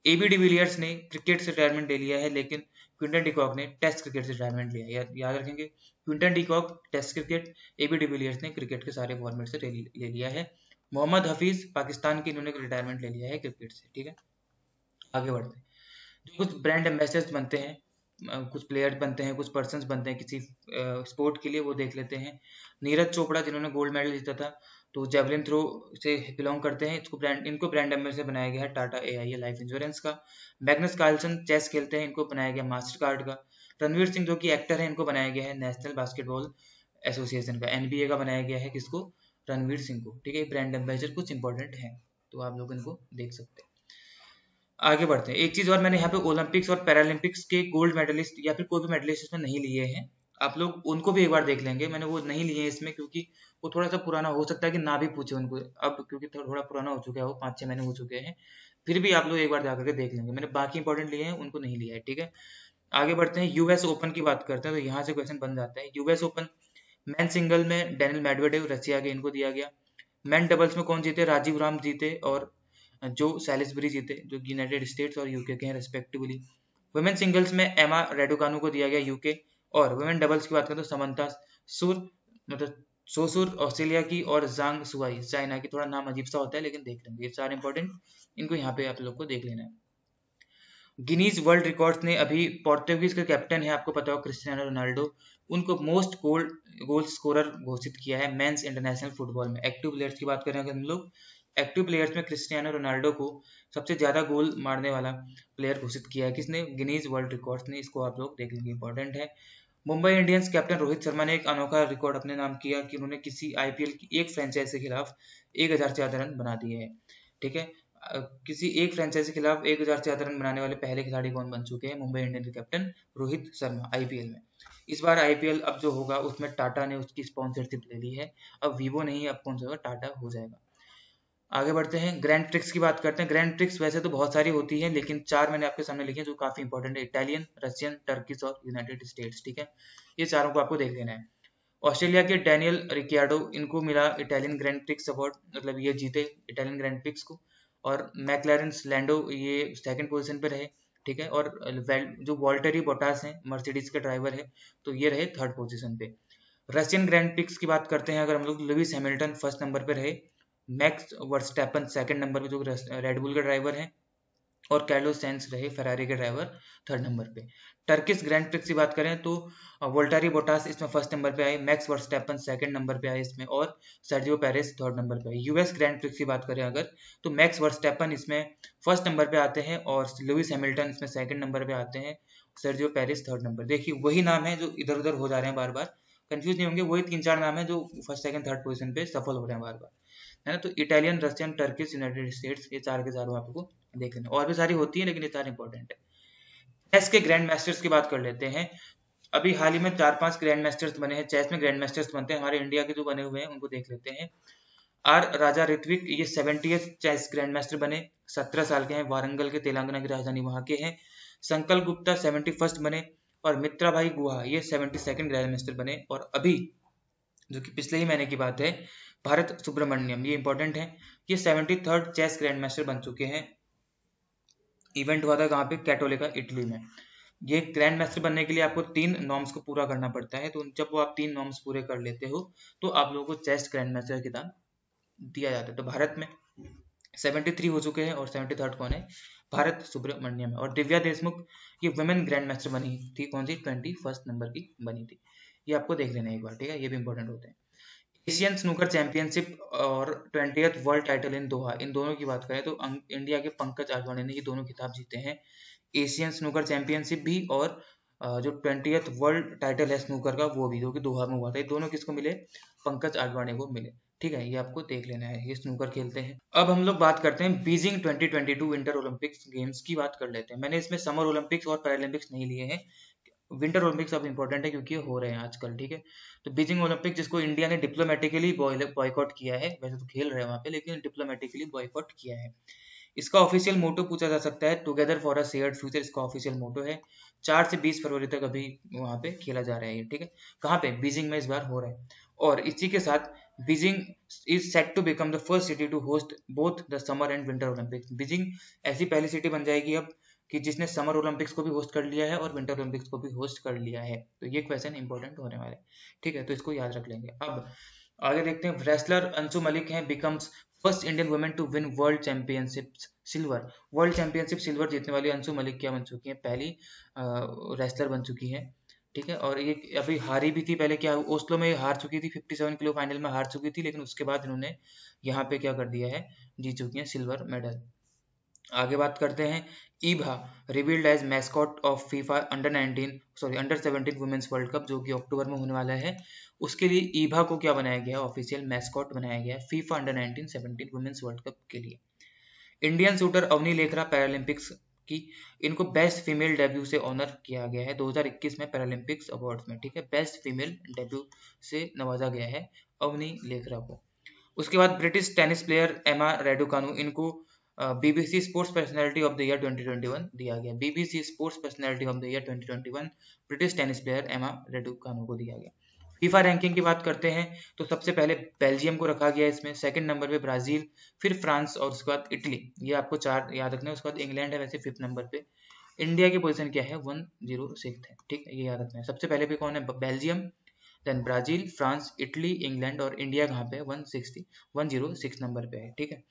एबी डिविलियर्स ने क्रिकेट से रिटायरमेंट ले लिया है, लेकिन क्विंटन डीकॉक ने टेस्ट क्रिकेट से रिटायरमेंट लिया है। याद रखेंगे, Quinton de Kock test cricket, AB de Villiers ने क्रिकेट के सारे फॉर्मेट से ले लिया है। मोहम्मद हफीज पाकिस्तान के, इन्होंने रिटायरमेंट ले लिया है क्रिकेट से। ठीक है, आगे बढ़ते हैं। जो कुछ ब्रांड एम्बेसडर्स बनते हैं, कुछ प्लेयर्स बनते हैं, कुछ पर्सन्स बनते हैं किसी स्पोर्ट के लिए, वो देख लेते हैं। नीरज चोपड़ा जिन्होंने गोल्ड मेडल जीता था, तो जेवलिन थ्रो से बिलोंग करते हैं, इनको ब्रांड एम्बेसडर बनाया गया है टाटा AIA लाइफ इंश्योरेंस का। मैग्नस कार्लसन चेस खेलते हैं, इनको बनाया गया मास्टर कार्ड का। रणवीर सिंह जो कि एक्टर है, इनको बनाया गया है नेशनल बास्केटबॉल एसोसिएशन का, NBA का बनाया गया है किसको, रणवीर सिंह को। ठीक है, ब्रांड एम्बेसडर कुछ इंपॉर्टेंट है, तो आप लोग इनको देख सकते हैं। आगे बढ़ते हैं। एक चीज और, मैंने यहाँ पे ओलंपिक्स और पैरालंपिक्स के गोल्ड मेडलिस्ट या फिर कोई भी मेडलिस्ट इसमें नहीं लिए हैं, आप लोग उनको भी एक बार देख लेंगे। मैंने वो नहीं लिए हैं इसमें क्योंकि वो थोड़ा सा पुराना हो सकता है कि ना भी पूछे उनको अब, क्योंकि थोड़ा पुराना हो चुका है, वो 5-6 महीने हो चुके हैं। फिर भी आप लोग एक बार जाकर के देख लेंगे, मैंने बाकी इंपॉर्टेंट लिए हैं, उनको नहीं लिया है। ठीक है, आगे बढ़ते हैं। US ओपन की बात करते हैं, तो यहाँ से क्वेश्चन बन जाता है। US ओपन मैन सिंगल में डेनियल मेडवेडेव रशिया के, इनको दिया गया। मैन डबल्स में कौन जीते, राजीव राम जीते और जो सैलिसबरी जीते, जो यूनाइटेड स्टेट्स और यूके के हैं रेस्पेक्टिवली। वुमेन सिंगल्स में एमा रेडुकानु को दिया गया यूके, और वुमेन डबल्स की बात करें तो समंता सुर मतलब सोसुर ऑस्ट्रेलिया की और जांग सुआई चाइना की। थोड़ा नाम अजीब सा होता है लेकिन देख लेंगे, ये सारे इंपॉर्टेंट, इनको यहाँ पे आप लोग को देख लेना है। गिनीज वर्ल्ड रिकॉर्ड्स ने अभी पोर्तुगीज के कैप्टन है, आपको पता हो क्रिस्टियानो रोनाल्डो, उनको मोस्ट गोल स्कोरर घोषित किया है मेंस इंटरनेशनल फुटबॉल में। एक्टिव प्लेयर्स की बात करें अगर हम लोग, एक्टिव प्लेयर्स में क्रिस्टियानो रोनाल्डो को सबसे ज्यादा गोल मारने वाला प्लेयर घोषित किया है किसने, गिनीज वर्ल्ड रिकॉर्ड्स ने। इसको आप लोग देख लेंगे, इंपॉर्टेंट है। मुंबई इंडियंस कैप्टन रोहित शर्मा ने एक अनोखा रिकॉर्ड अपने नाम किया कि उन्होंने किसी IPL की एक फ्रेंचाइज के खिलाफ 1000 से ज्यादा रन बना दिए हैं। ठीक है, किसी एक फ्रेंचाइज के खिलाफ 1000 से ज्यादा रन बनाने वाले पहले खिलाड़ी कौन बन चुके हैं, मुंबई इंडियंस के कैप्टन रोहित शर्मा IPL में। इस बार IPL अब जो होगा उसमें टाटा ने उसकी स्पॉन्सरशिप ले ली है, अब वीवो नहीं, अब कौन सा होगा, टाटा हो जाएगा। आगे बढ़ते हैं, ग्रैंड ट्रिक्स की बात करते हैं। ग्रैंड ट्रिक्स वैसे तो बहुत सारी होती है, लेकिन 4 मैंने आपके सामने लिखे हैं जो काफी इंपॉर्टेंट है, इटालियन, रशियन, टर्किश और यूनाइटेड स्टेट्स। ठीक है, ये चारों को आपको देख लेना है। ऑस्ट्रेलिया के डैनियल रिक्यार्डो, इनको मिला इटालियन ग्रैंड प्रिक्स अवार्ड, मतलब ये जीते इटालियन ग्रैंड प्रिक्स को। और मैकलैरन लैंडो ये सेकंड पोजीशन पे रहे। ठीक है, और जो वॉल्टरी बोटास हैं मर्सिडीज के ड्राइवर है, तो ये रहे थर्ड पोजीशन पे। रशियन ग्रैंड प्रिक्स की बात करते हैं अगर हम लोग, लुइस हैमिल्टन फर्स्ट नंबर पे रहे, मैक्स वर्स्टैपन सेकंड नंबर पे जो रेडबुल के ड्राइवर हैं, और कार्लोस सेंस रहे फेरारी के ड्राइवर थर्ड नंबर पे। टर्किश ग्रैंड प्रिक्स की बात करें तो वोल्टारी बोटास इसमें फर्स्ट नंबर पे आए, मैक्स वर्स्टैपन सेकंड नंबर पे आए इसमें, और सर्जियो पेरेस थर्ड नंबर पे आए। US ग्रैंड प्रिक्स की बात करें अगर, तो मैक्स वर्स्टैपन इसमें फर्स्ट नंबर पे आते हैं, और लुइस हैमिल्टन इसमें सेकंड नंबर पे आते हैं, सर्जियो पेरेस थर्ड नंबर। देखिए वही नाम है जो इधर उधर हो जा रहे हैं बार बार, कंफ्यूज नहीं होंगे, वही 3-4 नाम है जो फर्स्ट सेकंड थर्ड पोजीशन पे सफल हो रहे हैं बार बार, है ना। तो Italian, Russian, Turkish, United states, ये चार के चारों आपको देख लेना। और भी सारी होती है लेकिन ये चार इंपॉर्टेंट है। चेस के ग्रैंड मास्टर्स की बात कर लेते हैं। अभी हाल ही में 4-5 ग्रैंड मास्टर्स बने हैं, चेस में ग्रैंड मास्टर्स बनते हैं, हमारे इंडिया के जो बने हुए हैं उनको देख लेते हैं। आर राजा ऋत्विक, ये 70th चेस ग्रैंड मास्टर बने, 17 साल के हैं, वारंगल के, तेलंगाना की राजधानी वहां के हैं। संकल्प गुप्ता 71st बने, और मित्रा भाई गुहा ये 72nd ग्रैंड मास्टर बने। और अभी जो कि पिछले ही महीने की बात है, भारत सुब्रमण्यम, ये इंपॉर्टेंट है, ये 73rd चेस ग्रैंड मास्टर बन चुके हैं। इवेंट हुआ था कहाँ पे, कैटोलिका इटली में। ये ग्रैंड मास्टर बनने के लिए आपको 3 नॉर्म्स को पूरा करना पड़ता है, तो जब वो आप 3 नॉर्म्स पूरे कर लेते हो तो आप लोगों को चेस ग्रैंड मास्टर का खिताब दिया जाता है। तो भारत में 73 हो चुके हैं, और 73rd कौन है, भारत सुब्रमण्यम है। और दिव्या देशमुख ये वुमेन ग्रैंड मास्टर बनी थी, कौन सी, 21st नंबर की बनी थी। ये आपको देख लेना एक बार, ठीक है, ये भी इंपॉर्टेंट होते हैं। एशियन स्नूकर चैंपियनशिप और 20th वर्ल्ड टाइटल इन दोहा, इन दोनों की बात करें तो इंडिया के पंकज आडवाणी ने ये दोनों खिताब जीते हैं, एशियन स्नूकर चैंपियनशिप भी, और जो 20th वर्ल्ड टाइटल है स्नूकर का वो भी, जो कि दोहा में हुआ था। ये दोनों किसको मिले, पंकज आडवाणी को मिले। ठीक है, ये आपको देख लेना है, ये स्नूकर खेलते हैं। अब हम लोग बात करते हैं बीजिंग 2022 विंटर ओलंपिक्स गेम्स की बात कर लेते हैं। मैंने इसमें समर ओलंपिक्स और पैरालंपिक्स नहीं लिए हैं, विंटर ओलंपिक्स अब इंपॉर्टेंट है क्योंकि ये हो रहे हैं आजकल, ठीक है। तो बीजिंग ओलंपिक जिसको इंडिया ने डिप्लोमेटिकली बॉयकॉट किया है, वैसे तो खेल रहे हैं वहाँ पे लेकिन डिप्लोमेटिकली बॉयकॉट किया है। इसका ऑफिशियल मोटो पूछा जा सकता है, together for a shared future इसका ऑफिशियल मोटो है। 4 से 20 फरवरी तक अभी वहाँ पे खेला जा रहा है ये, ठीक है। कहाँ पे? बीजिंग में इस बार हो रहा है। और इसी के साथ Beijing is set to become the first city to host both the summer and winter Olympics. Beijing ऐसी पहली सिटी बन जाएगी अब कि जिसने समर ओलंपिक्स को भी होस्ट कर लिया है और विंटर ओलंपिक्स को भी होस्ट कर लिया है। तो ये क्वेश्चन इंपॉर्टेंट होने वाले, ठीक है, तो इसको याद रख लेंगे। अब आगे देखते हैं, रेसलर अंशु मलिक हैं becomes first Indian women to win world championship silver. World championship silver जीतने वाली अंशु मलिक क्या बन चुकी हैं? पहली रेसलर बन चुकी हैं, ठीक है। और ये अभी हारी भी थी पहले, क्या ओस्लो में हार चुकी थी, 57 किलो फाइनल में हार चुकी थी, लेकिन उसके बाद इन्होंने यहाँ पे क्या कर दिया है, जीत चुकी हैं सिल्वर मेडल। आगे बात करते हैं, Ibha revealed as mascot of FIFA under 17 women's world cup जो कि अक्टूबर में होने वाला है। उसके लिए ईभा को क्या बनाया गया है? ऑफिशियल मैस्कॉट बनाया गया है FIFA under 17 women's world cup के लिए। Indian shooter Avani Lekhara Paralympics की, इनको बेस्ट फीमेल डेब्यू से ऑनर किया गया है 2021 में पैरालंपिक्स अवार्ड्स में, ठीक है। बेस्ट फीमेल डेब्यू से नवाजा गया है अवनी लेखरा को। उसके बाद ब्रिटिश टेनिस प्लेयर एमा रेडुकानु, इनको BBC sports personality of the year 2021 दिया गया। BBC sports personality of the year 2021 British tennis player एमा रेडुकानु को दिया गया। फीफा रैंकिंग की बात करते हैं तो सबसे पहले बेल्जियम को रखा गया इसमें, सेकंड नंबर पे ब्राजील, फिर फ्रांस और उसके बाद इटली। ये आपको 4 याद रखना है। उसके बाद इंग्लैंड है वैसे 5th नंबर पे। इंडिया की पोजीशन क्या है? 106 है, ठीक है, ये याद रखना है। सबसे पहले पे कौन है? Belgium, then Brazil, France, Italy, England और इंडिया कहाँ पे? 106 नंबर पे है, ठीक है।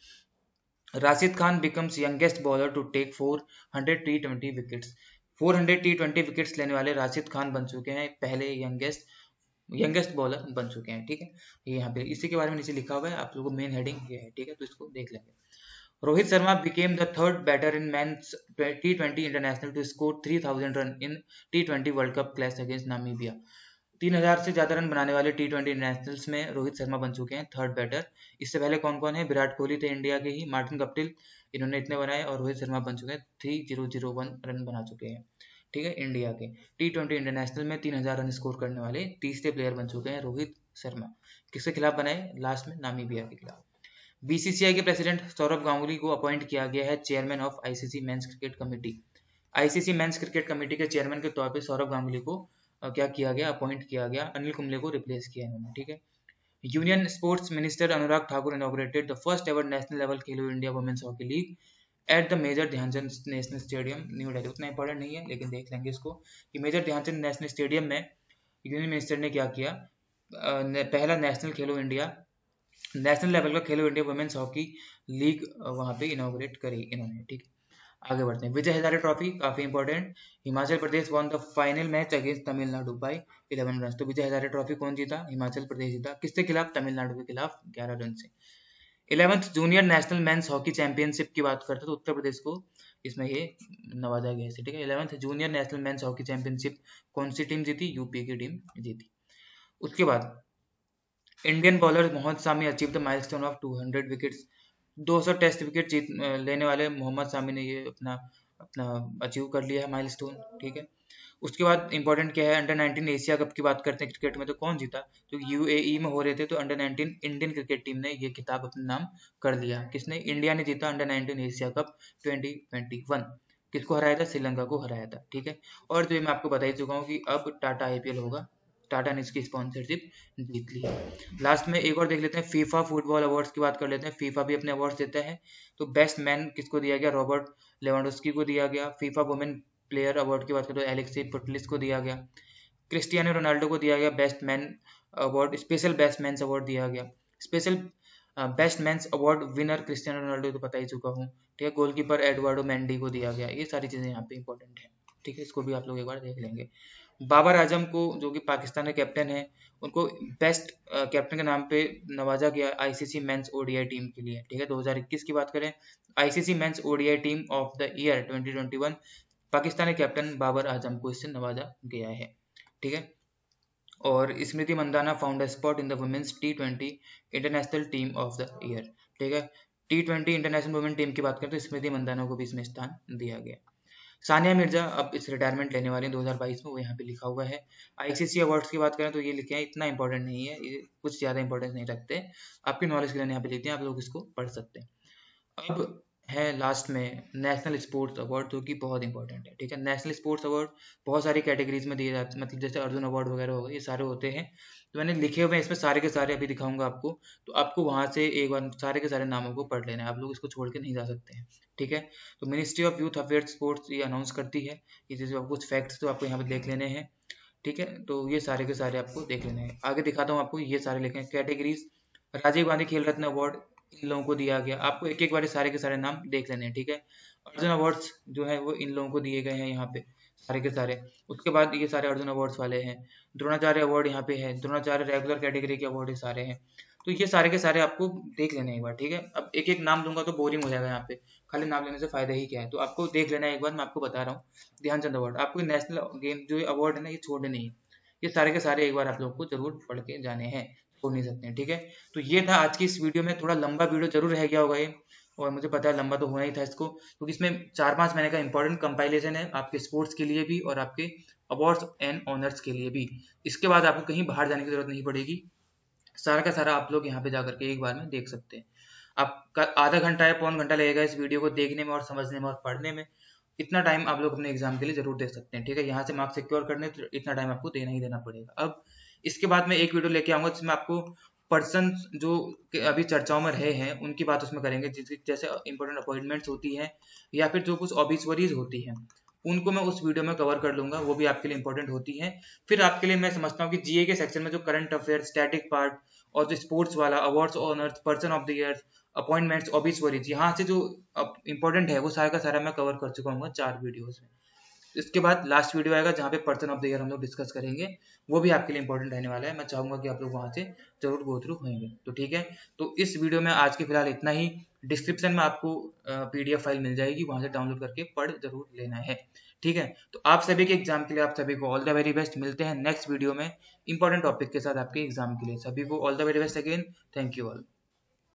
Rashid Khan becomes youngest bowler to take 400 T20 wickets. 400 T20 wickets लेने वाले राशिद खान बन चुके हैं पहले यंगेस्ट बॉलर बन चुके हैं, ठीक है। ये यहाँ पे इसी के बारे में नीचे लिखा हुआ है, आप लोगों को मेन हेडिंग ये है, ठीक है, तो इसको देख लेंगे। Rohit Sharma became the third batter in men's T20 international to score 3000 run in T20 World Cup clash against Namibia। 3000 से ज्यादा रन बनाने वाले T20 इंटरनेशनल्स में रोहित शर्मा बन चुके हैं थर्ड बैटर। इससे पहले कौन कौन है? विराट कोहली थे इंडिया के ही, मार्टिन गप्टिल, इन्होंने इतने बनाए, और रोहित शर्मा बन चुके हैं 3001 रन बना चुके हैं, ठीक है। इंडिया के T20 इंटरनेशनल में 3000 रन स्कोर करने वाले तीसरे प्लेयर बन चुके हैं रोहित शर्मा। किसके खिलाफ बनाए लास्ट में? नामीबिया के खिलाफ। बीसीसीआई के प्रेसिडेंट सौरभ गांगुली को अपॉइंट किया गया है chairman of ICC men's cricket committee. ICC men's cricket committee के चेयरमैन के तौर पे सौरभ गांगुली को क्या किया गया? अपॉइंट किया गया। अनिल कुंबले को रिप्लेस किया इन्होंने, ठीक है। Union sports minister Anurag Thakur inaugurated the first ever national level Khelo India women's hockey league at the major Dhyanchand national stadium new Delhi. उतना इंपॉर्टेंट नहीं है लेकिन देख लेंगे इसको कि मेजर ध्यानचंद नेशनल स्टेडियम में यूनियन मिनिस्टर ने क्या किया? पहला नेशनल लेवल का खेलो इंडिया वुमेन्स हॉकी लीग वहां पे इनॉग्रेट करी इन्होंने, ठीक है। आगे बढ़ते हैं, विजय हजारे ट्रॉफी काफी important. Himachal Pradesh won the final match against Tamil Nadu by 11 run. तो विजय हजारे ट्रॉफी कौन जीता? हिमाचल प्रदेश जीता। किसके खिलाफ? तमिलनाडु के खिलाफ 11 रन से। 11th junior national men's hockey championship की बात करते तो उत्तर प्रदेश को इसमें ये नवाजा गया है, ठीक है। 11th junior national men's hockey championship कौन सी टीम जीती? यूपी की टीम जीती। उसके बाद Indian bowler Mohammed Shami achieve the milestone of 200 wickets. 200 test wicket जीत लेने वाले मोहम्मद शामी ने ये अपना अपना अचीव कर लिया है माइलस्टोन, ठीक है। उसके बाद इंपॉर्टेंट क्या है? अंडर 19 एशिया कप की बात करते हैं क्रिकेट में तो कौन जीता? तो यूएई में हो रहे थे तो अंडर 19 इंडियन क्रिकेट टीम ने ये खिताब अपने नाम कर लिया। किसने? इंडिया ने जीता अंडर 19 एशिया कप 2021। किसको हराया था? श्रीलंका को हराया था, ठीक है। और जो मैं आपको बता ही चुका हूँ कि अब टाटा आईपीएल होगा, टाटा ने इसकी स्पॉन्सरशिप जीत ली है। लास्ट में एक और देख लेते हैं, फीफा फुटबॉल अवार्ड्स की बात कर लेते हैं। फीफा भी अपने अवार्ड्स देता है, तो बेस्ट मैन किसको दिया गया? रॉबर्ट लेवेंडोस्की को दिया गया। फीफा वुमेन प्लेयर अवार्ड की बात करें तो एलेक्सी पुटलिस को दिया गया। क्रिस्टियानो रोनाल्डो को दिया गया best man award, special best man's award दिया गया। Special best man's award winner Cristiano Ronaldo तो पता ही चुका हूँ, ठीक है। गोलकीपर एडवर्डो मेंडी को दिया गया। ये सारी चीजें यहाँ पे इंपॉर्टेंट है, ठीक है, इसको भी आप लोग एक बार देख लेंगे। बाबर आजम को, जो कि पाकिस्तान के कैप्टन है, उनको बेस्ट कैप्टन के नाम पे नवाजा गया आईसीसी मेंस ओडीआई टीम के लिए, ठीक है। 2021 की बात करें, ICC men's ODI team of the year 2021 Pakistani captain Babar Azam को इससे नवाजा गया है, ठीक है। और Smriti Mandhana found a spot in the women's T20 international team of the year, ठीक है। T20 इंटरनेशनल वुमेन टीम की बात करें तो स्मृति मंदाना को भी इसमें स्थान दिया गया। सानिया मिर्जा अब इस रिटायरमेंट लेने वाले हैं 2022 में, वो यहाँ पे लिखा हुआ है। आईसीसी अवार्ड्स की बात करें तो ये लिखे हैं, इतना इंपॉर्टेंट नहीं है, ये कुछ ज़्यादा इंपॉर्टेंस नहीं रखते, आपकी नॉलेज के लिए यहाँ पे लिखते हैं, आप लोग इसको पढ़ सकते हैं। अब है लास्ट में नेशनल स्पोर्ट्स अवार्ड, जो कि बहुत इंपॉर्टेंट है। ठीक है, नेशनल स्पोर्ट्स अवार्ड बहुत सारी कैटेगरीज में दिए जाते हैं, मतलब जैसे अर्जुन अवार्ड वगैरह हो गए, ये सारे होते हैं। तो मैंने लिखे हुए हैं इसमें सारे के सारे, अभी दिखाऊंगा आपको, तो आपको वहां से एक बार सारे के सारे नामों को पढ़ लेना है, आप लोग इसको छोड़ के नहीं जा सकते हैं। ठीक है, तो ministry of youth affairs sports ये अनाउंस करती है, ये जैसे कुछ फैक्ट्स तो आपको यहाँ पे देख लेने हैं। ठीक है, तो ये सारे के सारे आपको देख लेने हैं। आगे दिखाता हूँ आपको, ये सारे लिखे हैं कैटेगरीज। राजीव गांधी खेल रत्न अवार्ड इन लोगों को दिया गया, आपको एक एक बार सारे के सारे नाम देख लेने हैं। ठीक है, अर्जुन अवार्ड्स जो है वो इन लोगों को दिए गए हैं यहाँ पे सारे के सारे। उसके बाद ये सारे अर्जुन अवार्ड्स वाले हैं। द्रोणाचार्य अवार्ड यहाँ पे है, द्रोणाचार्य रेगुलर कैटेगरी के अवार्ड ये सारे हैं। तो ये सारे के सारे आपको देख लेने एक बार। ठीक है, अब एक एक नाम दूंगा तो बोरिंग हो जाएगा, यहाँ पे खाली नाम लेने से फायदा ही क्या है, तो आपको देख लेना है एक बार, मैं आपको बता रहा हूँ। ध्यानचंद अवार्ड, आपको नेशनल गेम जो अवार्ड है ना, ये छोड़ने नहीं है, ये सारे के सारे एक बार आप लोग को जरूर पढ़ के जाने हैं, छोड़ नहीं सकते हैं। ठीक है, तो ये था आज की इस वीडियो में, थोड़ा लंबा वीडियो जरूर रह गया होगा ये, और मुझे पता है लंबा तो होना ही था इसको, क्योंकि इसमें 4-5 महीने का इंपॉर्टेंट कंपाइलेशन है आपके स्पोर्ट्स के लिए भी और आपके अवार्ड्स एंड ऑनर्स के लिए भी। इसके बाद आपको कहीं बाहर जाने की जरूरत नहीं पड़ेगी, सारा का सारा आप लोग यहाँ पे जाकर के एक बार में देख सकते हैं। आपका आधा घंटा या पौन घंटा लगेगा इस वीडियो को देखने में और समझने में और पढ़ने में, इतना टाइम आप लोग अपने एग्जाम के लिए जरूर दे सकते हैं। ठीक है, यहाँ से मार्क्स सिक्योर करने तो इतना टाइम आपको देना ही देना पड़ेगा। अब इसके बाद मैं एक वीडियो लेके आऊंगा जिसमें आपको पर्सन जो अभी चर्चाओं में रहे हैं उनकी बात उसमें करेंगे, जैसे इंपॉर्टेंट अपॉइंटमेंट्स होती है या फिर जो कुछ ऑबिचुअरीज होती हैं, उनको मैं उस वीडियो में कवर कर लूंगा, वो भी आपके लिए इंपॉर्टेंट होती है। फिर आपके लिए मैं समझता हूँ कि जीए के सेक्शन में जो करंट अफेयर, स्टैटिक पार्ट और जो स्पोर्ट्स वाला awards honours, person of the year, appointments, obituaries, यहाँ से जो इंपॉर्टेंट है वो सारा का सारा मैं कवर कर चुका हूँ 4 वीडियोस में। इसके बाद लास्ट वीडियो आएगा जहाँ पे पर्सन ऑफ द ईयर हम लोग डिस्कस करेंगे, वो भी आपके लिए इंपॉर्टेंट रहने वाला है, मैं चाहूंगा कि आप लोग वहां से जरूर गो थ्रू होंगे। तो ठीक है, तो इस वीडियो में आज के फिलहाल इतना ही। डिस्क्रिप्शन में आपको पीडीएफ फाइल मिल जाएगी, वहां से डाउनलोड करके पढ़ जरूर लेना है। ठीक है, तो आप सभी के एग्जाम के लिए आप सभी को ऑल द वेरी बेस्ट, मिलते हैं नेक्स्ट वीडियो में इंपॉर्टेंट टॉपिक के साथ आपके एग्जाम के लिए। सभी को all the very best again, thank you all.